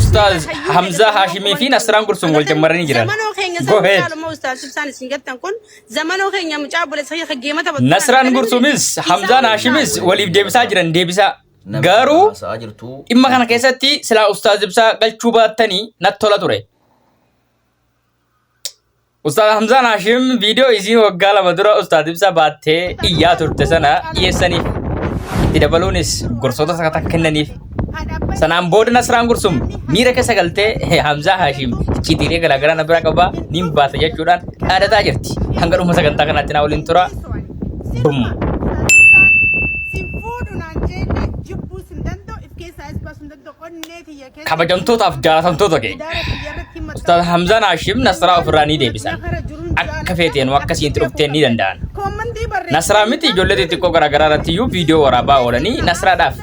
أستاذ حمزة هاشمي في نصران قرصون قلت مرني جرا نصران قرصوميس حمزة هاشميس وليف ديبسا جران ديبسا غارو إما كان كيستي سلا أستاذ بسا قلتشوبات تاني نتولا توري أستاذ حمزة هاشم فيديو إزين وقالا مدورا أستاذ بسا باتي إيا ترتسانا إيسانيف تدبلونيس قرصوتا سكتا كننيف sanaan booda Nasraan Gursum miira keessa galtee Hamzaa Hashim citiiree garaagaraa na bira qabaa ni baata jechuudhaan dhaadataa jirti. Hanga dhuma sagantaa kanaatti na waliin tura. Bum. Kabajamtootaaf jaalatamtoota kee Ustaaz Hamzaan Hashim Nasraa ofirraa ni deebisan. Akka feeteen akkasiin dhufteen ni danda'an. Nasraa miti ijoollee xixiqqoo garaagaraa irratti iyyuu viidiyoo waraabaa oolanii Nasraadhaaf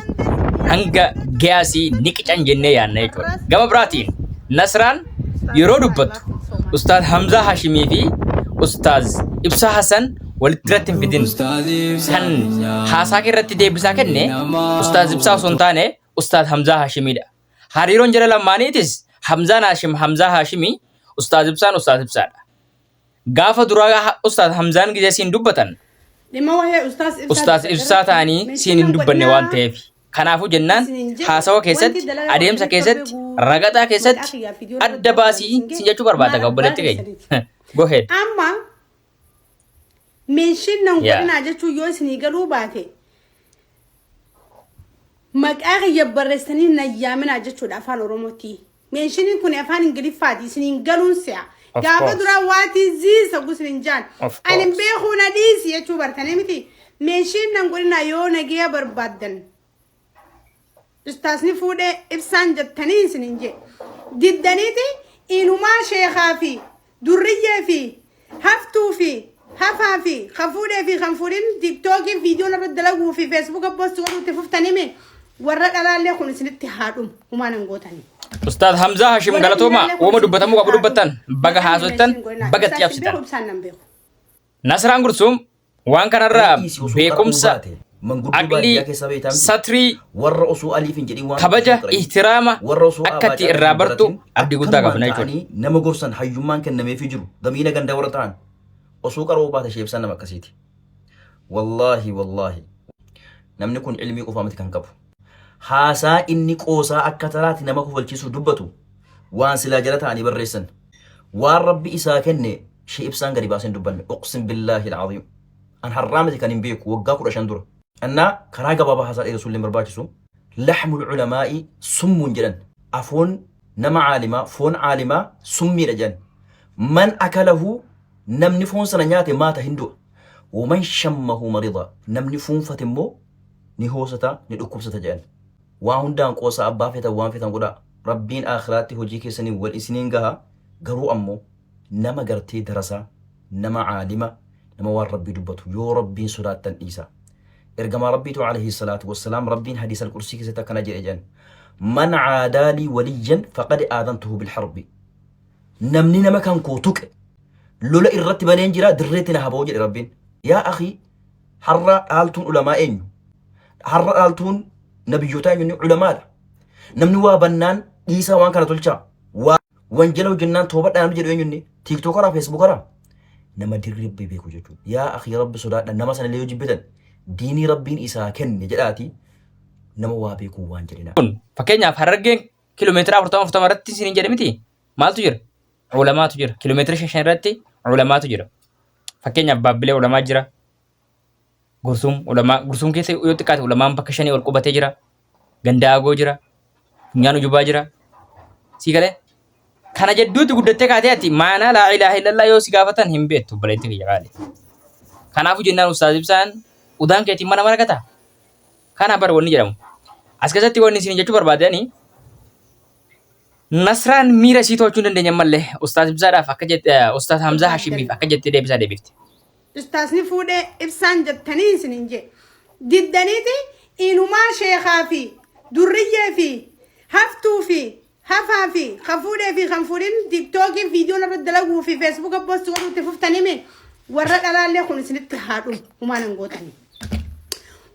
hanga gaasii niqican jennee yaadna jechuudha. Gama biraatiin Nasraan yeroo dubbattu Ustaaz Hamzaa Hashimii fi Ustaaz Ibsaa Hasan walitti irratti hin fidin. Kan haasaa irratti deebisaa kenne Ustaaz Ibsaa osoo hin taane Ustaaz Hamzaa Hashimiidha. Hariiroon jala lamaaniitis Hamzaa Hashimii Ustaaz Ibsaan Ustaaz Ibsaadha. Gaafa duraa Ustaaz Hamzaan gizee siin dubbatan Ustaaz Ibsaa ta'anii siin hin dubbanne waan ta'eef. Kanaafuu jennaan haasawa keessatti adeemsa keessatti ragataa keessatti adda baasii sin jechuu barbaada gabbaletti gahe. Go ahead. Amma meeshaan nan godhina jechuu yoo isinii galuu baate maqaa kiyya barreessanii na yaamina jechuudha afaan Oromootti. Meeshaan kun afaan Ingiliffaati isiniin galuun si'a. Gaafa duraa waati ziisa gusiniin jaan. Ani beekuu na dhiisi jechuu bartanii miti. Meeshaan nan godhina yoo nagee barbaadan. Ustaasni fuudhee ibsaan jettanii isiniin jee. Diddaniiti inumaa sheekaa fi durriyyee fi haftuu fi hafaa fi kan fuudhee fi kan fuudhin tiktookii viidiyoo irra dalaguu fi feesbuuka poostii godhuutti fuftanime warra dhalaallee kun isinitti haadhumu humaan hin gootanii. Ustaaz Hamzaa Hashim galatooma uuma dubbatamuu qabu dubbattan baga haasottan bagatti cabsitan. Nasraan Gursum waan kanarraa beekumsa aqlii satrii kabaja ihtiraama akkatti irraa bartu abdii guddaa qabna jechuudha. Nama gorsan hayyummaan kennameefii jiru gamiina ganda warra ta'an osoo qaroo baate sheebsan nama akkasiiti. Wallaahi namni kun ilmii qofaa miti kan qabu. Haasaa inni qoosaa akka talaati nama kufalchiisu dubbatu waan silaa jala ta'anii barreessan waan rabbi isaa kenne sheebsaan gadi baasen dubbanne uqsim billaahi al'aziim. An harraamati kan hin beeku waggaa 15 dura. أن كراجة بابا حصل إلى سلم برباجسو لحم العلماء سم جدا أفون نما عالمة فون عالمة سمي رجال من أكله نمني فون سنيات مات هندو ومن شمه مريضا نمني فون فتمو نهوستا ندوكم ستجال وهون دان قوسا أبا فتا وان فتا نقولا ربين آخراتي هجيكي سنين والإسنين جها قرو أمو نما قرتي درسا نما عالمة نما وار ربي دبتو يو ربين سورات تنئيسا إرجما ربيتو عليه الصلاة والسلام ربين حديث الكرسي كسيتا كان جريجان من عادالي وليا فقد آذنته بالحرب نمني نما كان كوتوك لولا الرتب ننجرا دريتنا هبوج ربين يا أخي حر آلتون علماء حر آلتون نبيوتين علماء نمني وابنان إيسا وان كانت تلشا وانجلو جنان توبت أنا بجري يني تيك توكرا فيسبوكرا نما دري بيكو جتو يا أخي رب سوداء نما سنة ليو جبتن ديني ربين إسا كن جلاتي نما وابيكو وان جرينا. فكينيا فهرجين كيلومتر أفرطان فتمرتي سنين جريمتي مال تجر علماء تجر كيلومتر شين رتي علماء تجر فكينيا بابلي علماء جرا غرسوم كيسي يوتكات علماء بكشاني والقبة تجرا غنداغو جرا نيانو جبا جرا سيكالي كان جدود قدتك كاتياتي معنا لا إله إلا الله يو سيقافتان هم بيت بليتك يغالي كان أفو جنان أستاذ بسان udaan keetiin mana maragata kana bar wonni jedhamu as keessatti wonni isin jechuu barbaadani Nasraan miira isii to'achuu dandeenya malee Ustaaz Ibsaadhaaf akka jette Ustaaz Hamzaa Hashimiif akka jettee deebisaa deebifte. Ustaazni fuudhee ibsaan jettanii isiniin jee diddaniiti inumaa sheekaa fi durriyyee fi haftuu fi hafaa fi kan fuudhee fi kan fuudhin tiktookii viidiyoo irra dalaguu fi feesbuuka poostii godhuutti fuftanime warra dhalaallee kun isinitti haadhumu humaan hin gootanii.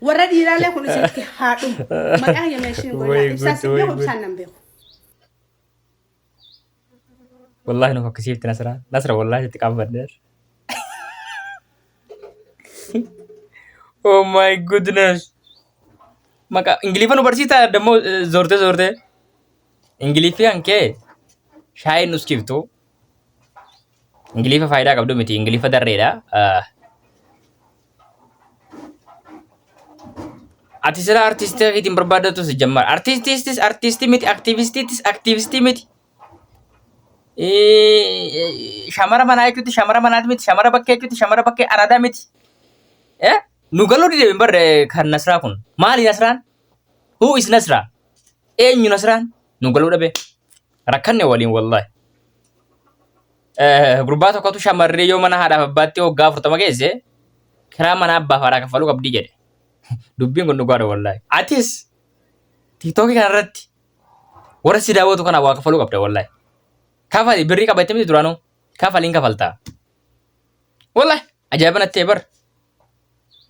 Warra dhiiraalee kun isinitti haadhumu maqaa yaa meeshaan godhina ibsaas beeku ibsaan nan beeku. Wallahi nu fakkisiifti Nasra wallahi itti qabaddeer. Oh my goodness. Maka Ingilifa nu barsiisaa dammoo zoortee. Ingilifi hankee shaayiin nus kiftu. Ingilifa faayidaa qabdu miti. Ingilifa darreedha. Ati sila artistii keetiin barbaadatu si jammar. Artistii miti. Aktivistii miti. Shamara manaa jechuutti shamara manaati miti. Shamara bakkee jechuutti shamara bakkee aradaa miti. Nu galuu dide barre kan Nasraa kun. Maali Nasraan? Who is Nasra? Eenyu Nasraan? Nu galuu dhabe. Rakkanne waliin wallahi. Gurbaa tokkotu shamarree yoo mana haadhaaf abbaatti waggaa 40 geesse kiraa mana abbaa fi haadhaa kaffaluu qabdi jedhe. Dubbiin kun dhugaadha wallahi. Atis TikTokii kanarratti warra si daawwatu kana waa kaffaluu qabda wallahi. Kafali birrii qabattee miti duraanuu kafaliin kafaltaa. Wallahi ajaa'iba natti bar.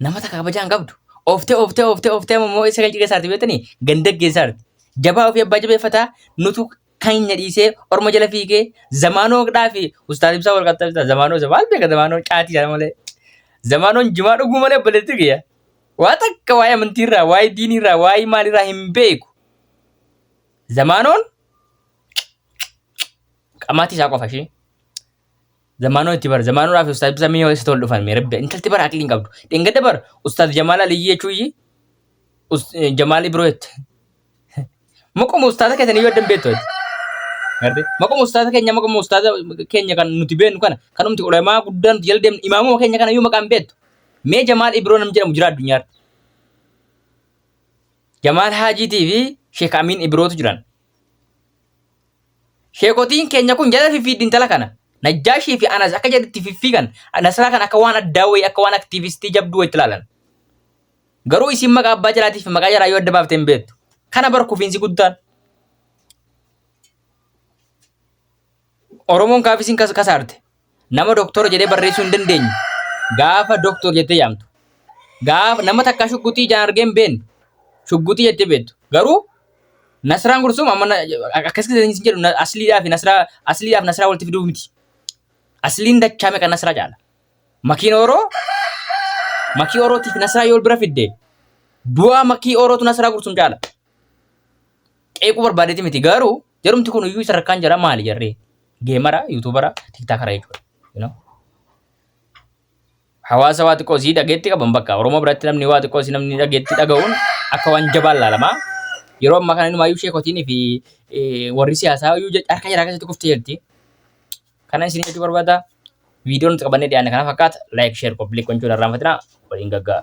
Nama takka kabajaan qabdu. Ooftee ammoo isa galchi keessaarti beektanii ganda keessaarti. Jabaa ofii abbaa jabeeffataa nutu kanya dhiisee orma jala fiigee zamaanoo dhaafi ustaad ibsaa wal qaxxabita zamaanoo maal beeka zamaanoo caatii jala malee. Zamaanoon jimaa dhuguu malee baletti giyya. Waa takka waa'ee amantiirraa, waa'ee diiniirraa, waa'ee maalirraa hin beeku. Zamaanoon qamaatii isaa qofa ishee. Zamaanoo itti bara zamaanoodhaaf ustaad ibsaa mi'a isa tol dhufan mee rabbi intalti bara aqliin qabdu. Dhingada bara ustaad Jamaal Aliyyii jechuuyyi Jamaal Ibroot. Maquma ustaada keessanii yoo danbeettu. Maquma ustaada keenya kan nuti beenu kana kan nuti ulamaa guddaan jala deemnu imaamuma keenya kana yoo maqaan beektu. Mee Jamaal Ibroo nam jedhamu jira addunyaarra. Jamaal Haajiitii fi Sheek Amiin Ibrootu jiran. Sheekotiin keenya kun jala fiffiiddi intala kana. Najjaashii fi Anas akka jedhatti fiffiigan Nasraa kan akka waan addaa wayii akka waan aktiivistii jabduu wayitti ilaalan. Garuu isin maqaa abbaa jalaatii fi maqaa jalaa yoo adda baaftee hin beektu. Kana bara kufiinsi guddaan. Oromoon gaaf isin kasaarte. Nama doktora jedhee barreessuu hin dandeenye. Gaafa doktor jettee yaamtu. Gaafa nama takka shuggutii ijaan argee hin beekne. Shuggutii jettee beektu. Garuu Nasraan Gursum amma akkasii jedhu asliidhaaf Nasraa walitti fiduu miti. Asliin dachaame kan Nasraa caala. Makii Orootiif Nasraa yoo bira fidde du'a makii Orootu Nasraa Gursum caala. Qeequu barbaadeeti miti garuu jarumti kun iyyuu isa rakkaan jira maali jarree geemara yuutuubara tiktaakara jechuudha. Hawaasa waa xiqqoo sii dhageetti qaban bakka Oromoo biratti namni waa xiqqoo sii namni dhageetti dhaga'uun akka waan jabaan laalamaa. Yeroo ammaa kana inni sheekotiin fi warri siyaasaa iyyuu harka jaraa keessatti kuftee jirti. Kana isin jechuu barbaada. Viidiyoon nuti qabannee dhiyaanne kana fakkaata. Like, share, complete gochuun irraan fatina waliin gaggaa.